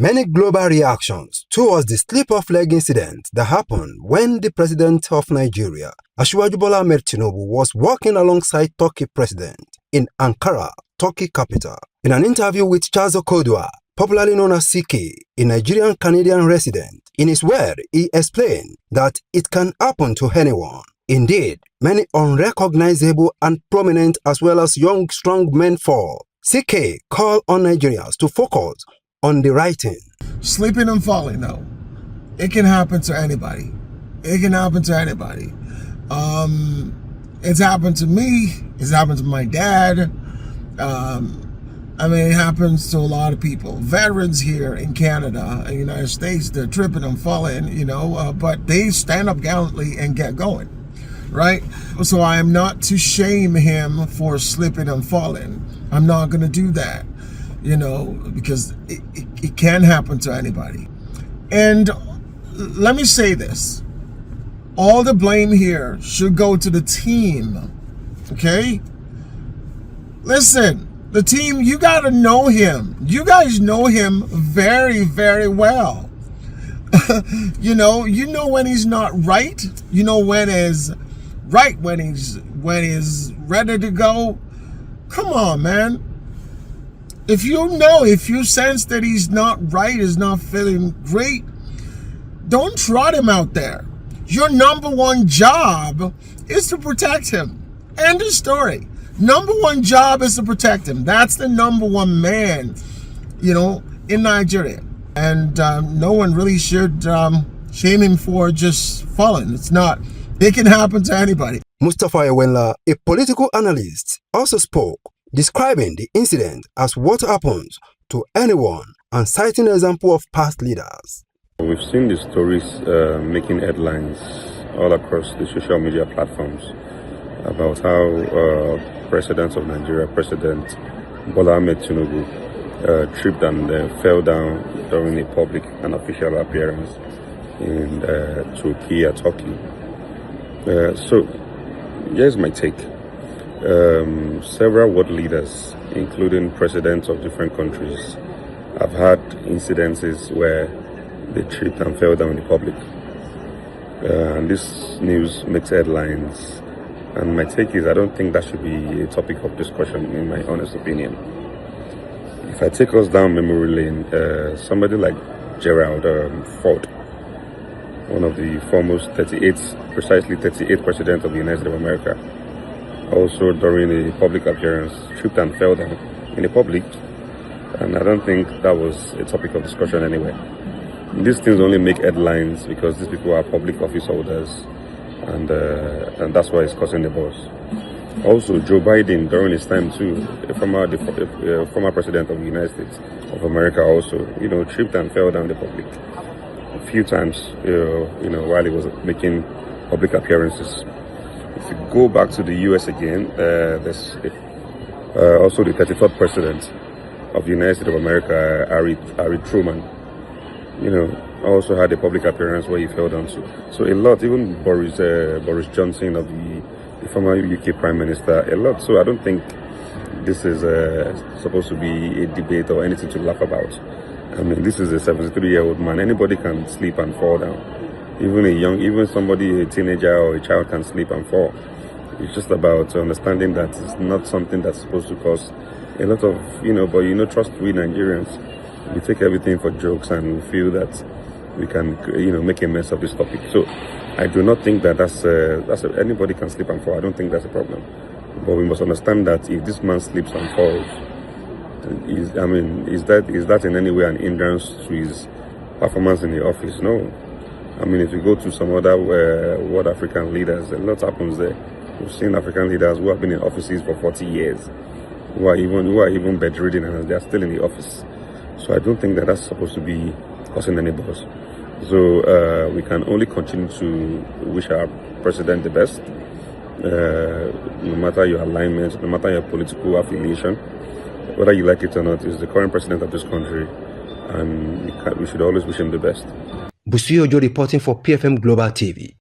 Many global reactions towards the slip-of leg incident that happened when the president of Nigeria, Asiwaju Bola Ahmed Tinubu, was walking alongside Turkey president in Ankara, Turkey capital. In an interview with Charles Okodua, popularly known as CK, a Nigerian-Canadian resident, in his word, he explained that it can happen to anyone. Indeed, many unrecognizable and prominent as well as young, strong men fall. CK called on Nigerians to focus on the right thing. Sleeping and falling, though, it can happen to anybody. It can happen to anybody. It's happened to me. It's happened to my dad. It happens to a lot of people. Veterans here in Canada, in the United States, they're tripping and falling, but they stand up gallantly and get going, right? So I am not to shame him for slipping and falling. I'm not going to do that, because it can happen to anybody. And let me say this. All the blame here should go to the team, okay? Listen. The team, you got to know him. You guys know him very, very well. you know when he's not right. You know when is right, when he's ready to go. Come on, man. If you sense that he's not right, is not feeling great, don't trot him out there. Your number one job is to protect him. End of story. Number one job is to protect him. That's the number one man, in Nigeria. And no one really should shame him for just falling. It can happen to anybody. Mustafa Ewenla, a political analyst, also spoke, describing the incident as what happens to anyone and citing an example of past leaders. We've seen the stories making headlines all across the social media platforms about how President of Nigeria, President Bola Ahmed Tinubu, tripped and fell down during a public and official appearance in Turkey. So here's my take. Several world leaders, including presidents of different countries, have had incidences where they tripped and fell down in public. And this news makes headlines. And my take is I don't think that should be a topic of discussion, in my honest opinion. If I take us down memory lane, somebody like Gerald Ford, one of the foremost precisely 38th president of the United States of America, also during a public appearance, tripped and fell down in the public. And I don't think that was a topic of discussion anyway. These things only make headlines because these people are public office holders. And that's why it's causing the buzz. Also, Joe Biden, during his time too, a former president of the United States of America, also, tripped and fell down the public a few times, while he was making public appearances. If you go back to the U.S. again, there's also the 33rd president of the United States of America, Harry Truman, also had a public appearance where he fell down to. So a lot, even Boris Johnson of the former UK Prime Minister, a lot. So I don't think this is supposed to be a debate or anything to laugh about. This is a 73-year-old man. Anybody can sleep and fall down. Even somebody, a teenager or a child can sleep and fall. It's just about understanding that it's not something that's supposed to cause a lot of, but trust we Nigerians. We take everything for jokes and we feel that we can, make a mess of this topic. So I do not think that anybody can slip and fall. I don't think that's a problem. But we must understand that if this man slips and falls, is that in any way an hindrance to his performance in the office? No. If you go to some other world African leaders, a lot happens there. We've seen African leaders who have been in offices for 40 years, who are even bedridden and they are still in the office. So I don't think that that's supposed to be causing any buzz. So we can only continue to wish our president the best, no matter your alignment, no matter your political affiliation, whether you like it or not. Is the current president of this country, and we should always wish him the best. Busiojo reporting for PFM Global TV.